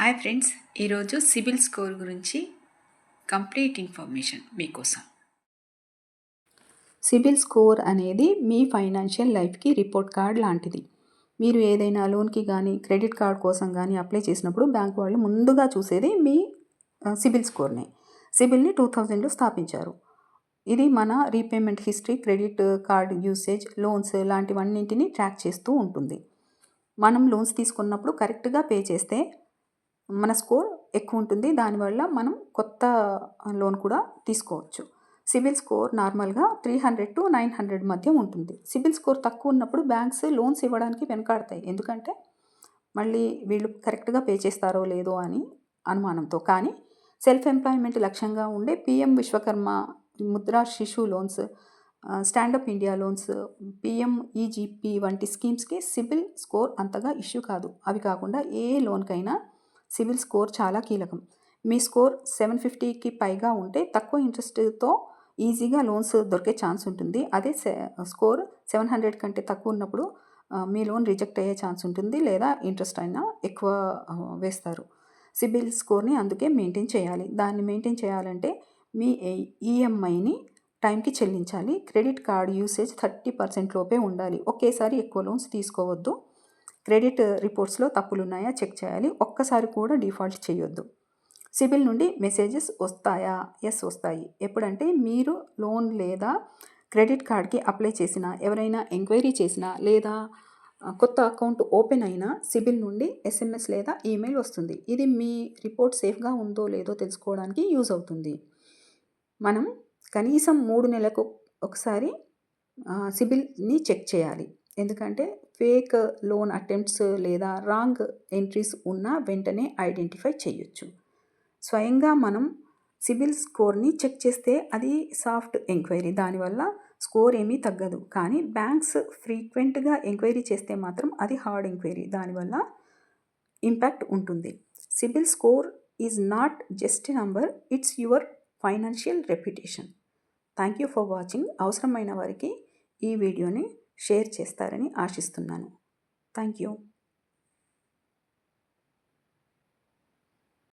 Hi friends, ఈరోజు CIBIL score గురించి complete information మీకోసం. సిబిల్ స్కోర్ అనేది మీ ఫైనాన్షియల్ లైఫ్కి రిపోర్ట్ కార్డ్ లాంటిది. మీరు ఏదైనా లోన్కి కానీ క్రెడిట్ కార్డ్ కోసం కానీ అప్లై చేసినప్పుడు బ్యాంక్ వాళ్ళు ముందుగా చూసేది మీ సిబిల్ స్కోర్ని. సిబిల్ని 2000లో స్థాపించారు. ఇది మన repayment history, credit card usage, loans లాంటివన్నింటినీ ట్రాక్ చేస్తూ ఉంటుంది. మనం లోన్స్ తీసుకున్నప్పుడు కరెక్ట్గా పే చేస్తే మన స్కోర్ ఎక్కువ ఉంటుంది. దానివల్ల మనం కొత్త లోన్ కూడా తీసుకోవచ్చు. సిబిల్ స్కోర్ నార్మల్గా 300 to 900 మధ్య ఉంటుంది. సిబిల్ స్కోర్ తక్కువ ఉన్నప్పుడు బ్యాంక్స్ లోన్స్ ఇవ్వడానికి వెనకాడతాయి. ఎందుకంటే మళ్ళీ వీళ్ళు కరెక్ట్గా పే చేస్తారో లేదో అని అనుమానంతో. కానీ సెల్ఫ్ ఎంప్లాయ్మెంట్ లక్ష్యంగా ఉండే PM Vishwakarma, Mudra Shishu loans, stand up India loans, PM EGP వంటి స్కీమ్స్కి సిబిల్ స్కోర్ అంతగా ఇష్యూ కాదు. అవి కాకుండా ఏ లోన్కైనా సిబిల్ స్కోర్ చాలా కీలకం. మీ స్కోర్ 750కి పైగా ఉంటే తక్కువ ఇంట్రెస్ట్తో ఈజీగా లోన్స్ దొరికే ఛాన్స్ ఉంటుంది. అదే స్కోర్ 700 కంటే తక్కువ ఉన్నప్పుడు మీ లోన్ రిజెక్ట్ అయ్యే ఛాన్స్ ఉంటుంది, లేదా ఇంట్రెస్ట్ అయినా ఎక్కువ వేస్తారు. సిబిల్ స్కోర్ని అందుకే మెయింటైన్ చేయాలి. దాన్ని మెయింటైన్ చేయాలంటే మీ ఈఎంఐని టైంకి చెల్లించాలి. క్రెడిట్ కార్డ్ యూసేజ్ 30% లోపే ఉండాలి. ఒకేసారి ఎక్కువ లోన్స్ తీసుకోవద్దు. క్రెడిట్ రిపోర్ట్స్లో తప్పులున్నాయా చెక్ చేయాలి. ఒక్కసారి కూడా డిఫాల్ట్ చేయొద్దు. సిబిల్ నుండి మెసేజెస్ వస్తాయా? ఎస్, వస్తాయి. ఎప్పుడంటే మీరు లోన్ లేదా క్రెడిట్ కార్డ్కి అప్లై చేసినా, ఎవరైనా ఎంక్వైరీ చేసినా, లేదా కొత్త అకౌంట్ ఓపెన్ అయినా సిబిల్ నుండి SMS లేదా ఈమెయిల్ వస్తుంది. ఇది మీ రిపోర్ట్ సేఫ్గా ఉందో లేదో తెలుసుకోవడానికి యూజ్ అవుతుంది. మనం కనీసం 3 నెలలకు ఒకసారి సిబిల్ని చెక్ చేయాలి. ఎందుకంటే ఫేక్ లోన్ అటెంప్ట్స్ లేదా రాంగ్ ఎంట్రీస్ ఉన్నా వెంటనే ఐడెంటిఫై చేయొచ్చు. స్వయంగా మనం సిబిల్ స్కోర్ని చెక్ చేస్తే అది సాఫ్ట్ ఎంక్వైరీ. దానివల్ల స్కోర్ ఏమీ తగ్గదు. కానీ బ్యాంక్స్ ఫ్రీక్వెంట్గా ఎంక్వైరీ చేస్తే మాత్రం అది హార్డ్ ఎంక్వైరీ. దానివల్ల ఇంపాక్ట్ ఉంటుంది. CIBIL score is not just a number, it's your financial reputation. Thank you for watching. అవసరమైన వారికి ఈ వీడియోని షేర్ చేస్తారని ఆశిస్తున్నాను. Thank you.